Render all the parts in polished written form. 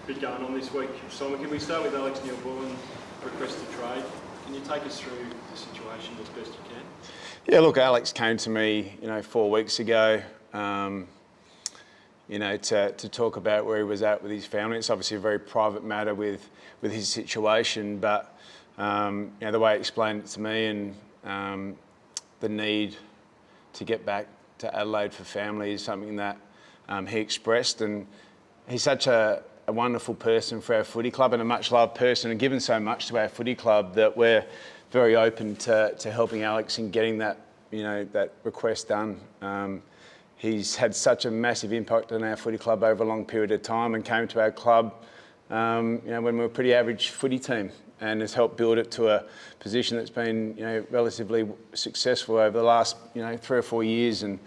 bit going on this week. Simon, can we start with Alex Neal-Bullen request to trade? Can you take us through the situation as best you can? Yeah, look, Alex came to me, 4 weeks ago, to talk about where he was at with his family. It's obviously a very private matter with his situation, but the way he explained it to me and the need to get back to Adelaide for family is something that he expressed, and he's such a wonderful person for our footy club and a much loved person, and given so much to our footy club that we're very open to helping Alex in getting that that request done. He's had such a massive impact on our footy club over a long period of time, and came to our club when we were a pretty average footy team, and has helped build it to a position that's been relatively successful over the last 3 or 4 years. And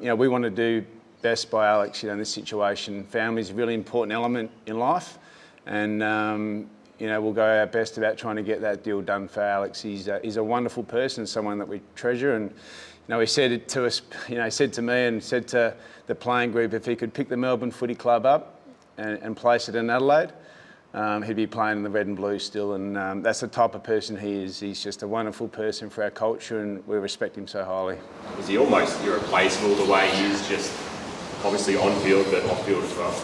we want to do best by Alex in this situation. Family is a really important element in life, and we'll go our best about trying to get that deal done for Alex. He's a wonderful person, someone that we treasure, and he said it to us. Said to me and said to the playing group, if he could pick the Melbourne Footy Club up and place it in Adelaide, he'd be playing in the red and blue still, and that's the type of person he is. He's just a wonderful person for our culture, and we respect him so highly. Is he almost irreplaceable the way he is, just obviously on field but off field as well?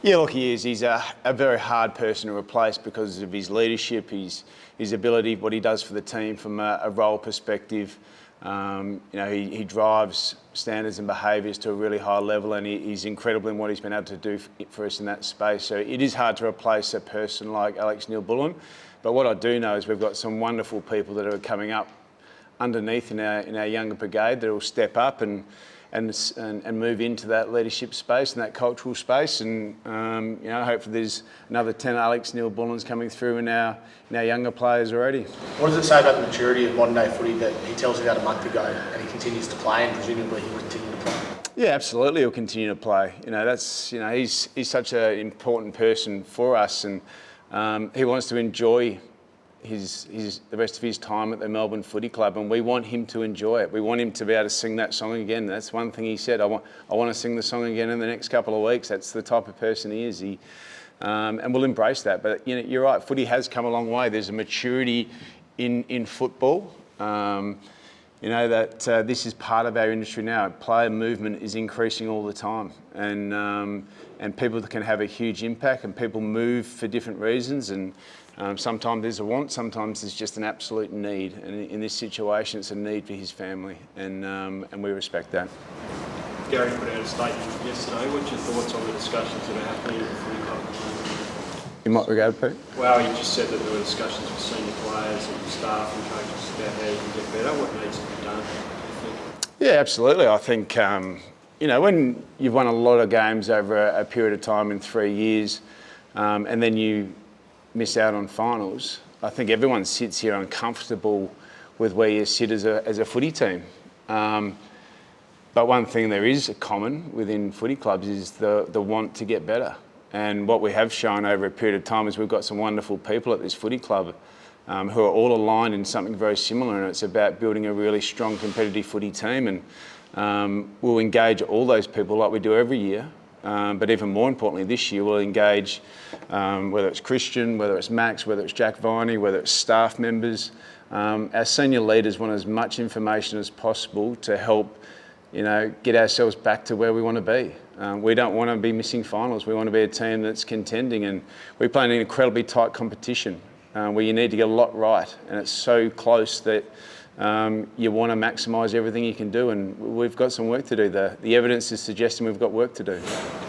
Yeah, look, he is. He's a very hard person to replace because of his leadership, his ability, what he does for the team from a role perspective. He drives standards and behaviours to a really high level, and he's incredible in what he's been able to do for us in that space. So it is hard to replace a person like Alex Neal-Bullen. But what I do know is we've got some wonderful people that are coming up underneath in our younger brigade that will step up and move into that leadership space and that cultural space, and hopefully there's another 10 Alex Neal-Bullens coming through in our younger players already. What does it say about the maturity of modern day footy that he tells you about a month ago and he continues to play, and presumably he will continue to play? Yeah, absolutely, he'll continue to play. He's such an important person for us, and he wants to enjoy the rest of his time at the Melbourne Footy Club, and we want him to enjoy it. We want him to be able to sing that song again. That's one thing he said. I want to sing the song again in the next couple of weeks. That's the type of person he is. And we'll embrace that. But you're right. Footy has come a long way. There's a maturity in football. That this is part of our industry now. Player movement is increasing all the time, and people can have a huge impact, and people move for different reasons, and sometimes there's a want, sometimes there's just an absolute need, and in this situation it's a need for his family, and we respect that. Gary put out a statement yesterday. What's your thoughts on the discussions that are happening at the footy club? In what regard, Pete? Well, you just said that there were discussions with senior players and staff and coaches about how you can get better. What needs to be done, do you think? Yeah, absolutely. I think, when you've won a lot of games over a period of time in 3 years, and then you miss out on finals, I think everyone sits here uncomfortable with where you sit as a footy team. But one thing there is common within footy clubs is the want to get better. And what we have shown over a period of time is we've got some wonderful people at this footy club who are all aligned in something very similar, and it's about building a really strong competitive footy team. And we'll engage all those people like we do every year. But even more importantly, this year we'll engage whether it's Christian, whether it's Max, whether it's Jack Viney, whether it's staff members. Our senior leaders want as much information as possible to help get ourselves back to where we want to be. We don't want to be missing finals. We want to be a team that's contending, and we play in an incredibly tight competition where you need to get a lot right, and it's so close that you want to maximise everything you can do, and we've got some work to do. The evidence is suggesting we've got work to do.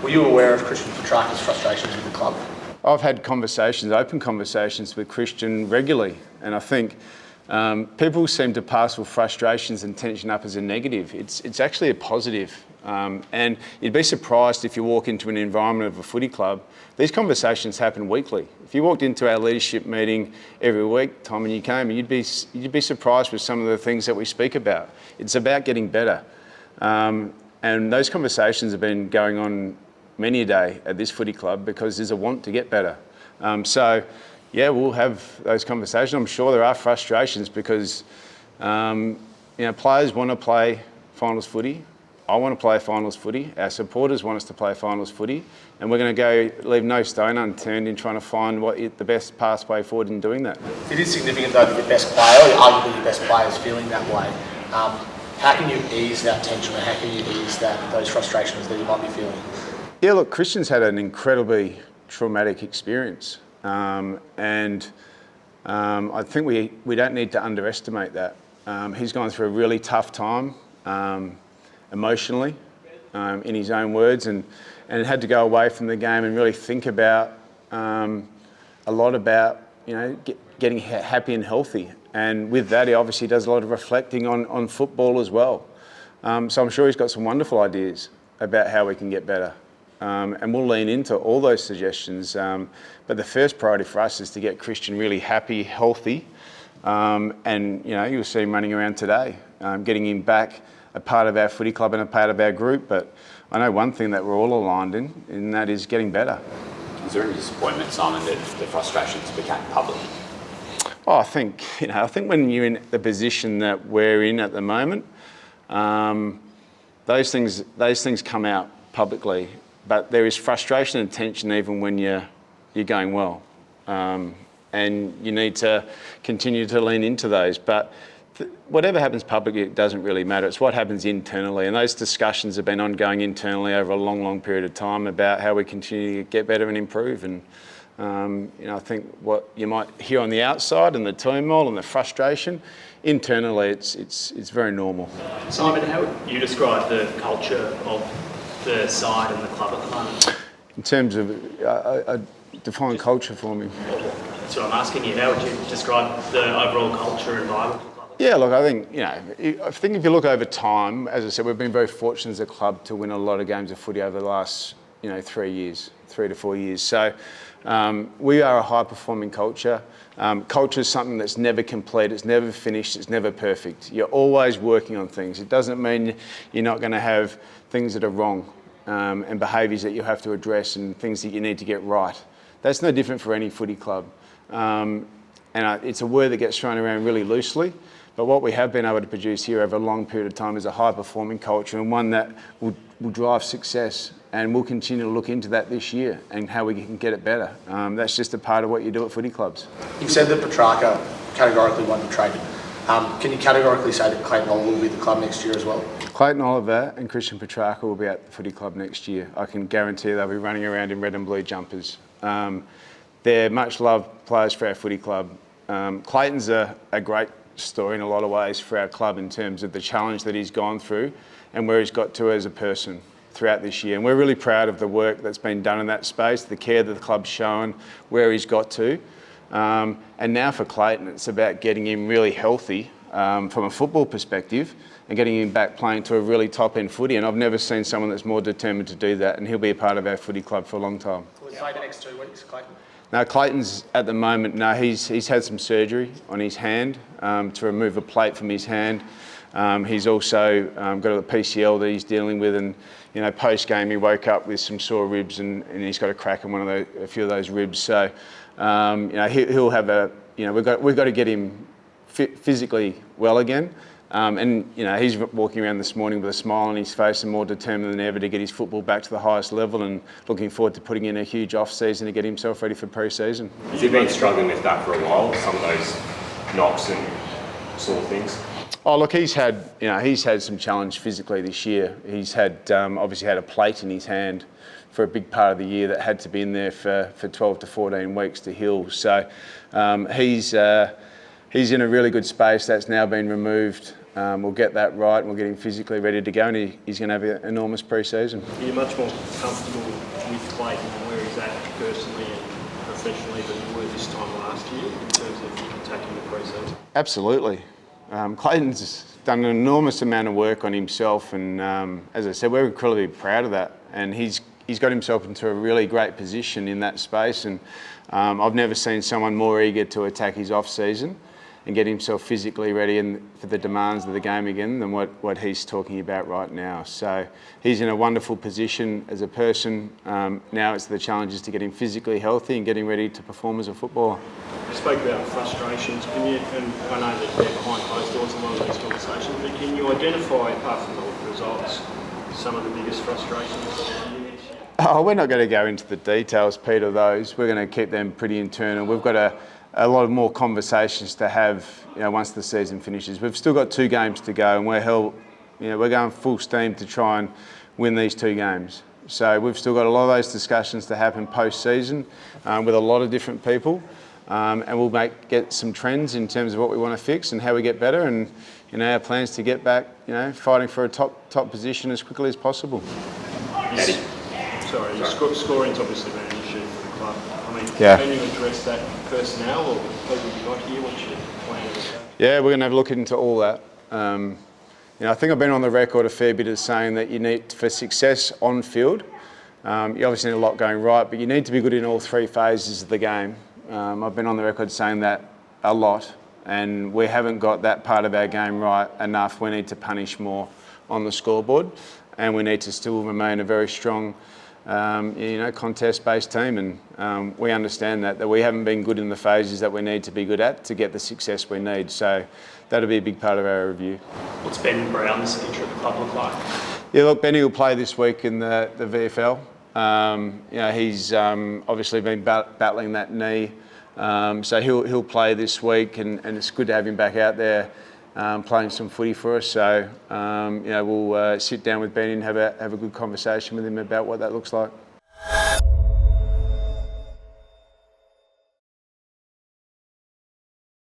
Were you aware of Christian Petracca's frustrations with the club? I've had open conversations with Christian regularly, and I think people seem to parcel frustrations and tension up as a negative. It's actually a positive. And you'd be surprised if you walk into an environment of a footy club, these conversations happen weekly. If you walked into our leadership meeting every week, Tom, and you came, you'd be surprised with some of the things that we speak about. It's about getting better. And those conversations have been going on many a day at this footy club because there's a want to get better. Yeah, we'll have those conversations. I'm sure there are frustrations because players want to play finals footy. I want to play finals footy. Our supporters want us to play finals footy, and we're going to go leave no stone unturned in trying to find the best pathway forward in doing that. It is significant though that your best player, or arguably your best player, is feeling that way. How can you ease that tension, or how can you ease those frustrations that you might be feeling? Yeah, look, Christian's had an incredibly traumatic experience, and I think we don't need to underestimate that. He's gone through a really tough time emotionally, in his own words, and had to go away from the game and really think about a lot about getting happy and healthy. And with that, he obviously does a lot of reflecting on football as well. So I'm sure he's got some wonderful ideas about how we can get better. And we'll lean into all those suggestions. But the first priority for us is to get Christian really happy, healthy. And you'll see him running around today, getting him back a part of our footy club and a part of our group. But I know one thing that we're all aligned in, and that is getting better. Is there any disappointment, Simon, that the frustrations became public? Oh, I think when you're in the position that we're in at the moment, those things come out publicly. But there is frustration and tension even when you're going well, and you need to continue to lean into those. But whatever happens publicly, it doesn't really matter. It's what happens internally, and those discussions have been ongoing internally over a long, long period of time about how we continue to get better and improve. And I think what you might hear on the outside and the turmoil and the frustration, internally, it's very normal. Simon, how would you describe the culture of the side and the club at the moment? In terms of define culture for me. That's what I'm asking you. How would you describe the overall culture and vibe of the club? Yeah, look, I think if you look over time, as I said, we've been very fortunate as a club to win a lot of games of footy over the last 3 to 4 years. So we are a high-performing culture. Culture is something that's never complete, it's never finished, it's never perfect. You're always working on things. It doesn't mean you're not going to have things that are wrong and behaviours that you have to address and things that you need to get right. That's no different for any footy club. It's a word that gets thrown around really loosely, but what we have been able to produce here over a long period of time is a high-performing culture, and one that will drive success. And we'll continue to look into that this year and how we can get it better. That's just a part of what you do at footy clubs. You've said that Petracca categorically won't be traded. Can you categorically say that Clayton Oliver will be at the club next year as well? Clayton Oliver and Christian Petracca will be at the footy club next year. I can guarantee they'll be running around in red and blue jumpers. They're much loved players for our footy club. Clayton's a great story in a lot of ways for our club in terms of the challenge that he's gone through and where he's got to as a person throughout this year. And we're really proud of the work that's been done in that space, the care that the club's shown, where he's got to. And now for Clayton, it's about getting him really healthy from a football perspective and getting him back playing to a really top-end footy. And I've never seen someone that's more determined to do that, and he'll be a part of our footy club for a long time. Will he play the next 2 weeks, Clayton? No, Clayton's at the moment, he's had some surgery on his hand to remove a plate from his hand. He's also got a PCL that he's dealing with, and post-game he woke up with some sore ribs and he's got a crack in a few of those ribs. So he'll have we've got to get him physically well again. He's walking around this morning with a smile on his face and more determined than ever to get his football back to the highest level, and looking forward to putting in a huge off-season to get himself ready for pre-season. Has he been struggling with that for a while, some of those knocks and sore things? Oh, look, he's had some challenge physically this year. He's had obviously had a plate in his hand for a big part of the year that had to be in there for 12 to 14 weeks to heal. So he's in a really good space. That's now been removed. We'll get that right and we'll get him physically ready to go, and he's going to have an enormous pre-season. Are you much more comfortable with Clayton and where he's at personally and professionally than you were this time last year in terms of attacking the pre-season? Absolutely. Clayton's done an enormous amount of work on himself, and as I said, we're incredibly proud of that. And he's got himself into a really great position in that space, and I've never seen someone more eager to attack his off-season and get himself physically ready for the demands of the game again than what he's talking about right now. So he's in a wonderful position as a person. Now it's the challenges to get him physically healthy and getting ready to perform as a footballer. You spoke about frustrations, and I know that they're behind closed doors a lot of these conversations, but can you identify, apart from the results, some of the biggest frustrations this year? Oh, we're not going to go into the details, Pete, of those. We're going to keep them pretty internal. We've got a lot of more conversations to have, once the season finishes. We've still got 2 games to go, and we're going full steam to try and win these 2 games. So we've still got a lot of those discussions to happen post-season with a lot of different people, and we'll get some trends in terms of what we want to fix and how we get better, and our plans to get back, fighting for a top position as quickly as possible. Scoring's obviously been an issue for the club. I mean, Yeah. can you address that personnel or people you got here? What's your plan with that? Yeah, we're going to have a look into all that. I think I've been on the record a fair bit as saying that you need, for success on field, you obviously need a lot going right, but you need to be good in all 3 phases of the game. I've been on the record saying that a lot, and we haven't got that part of our game right enough. We need to punish more on the scoreboard, and we need to still remain a very strong, contest-based team, and we understand that we haven't been good in the phases that we need to be good at to get the success we need. So that'll be a big part of our review. What's Ben Brown's future at the club look like? Yeah, look, Benny will play this week in the VFL. He's obviously been battling that knee, so he'll play this week, and it's good to have him back out there playing some footy for us. So we'll sit down with Benny and have a good conversation with him about what that looks like.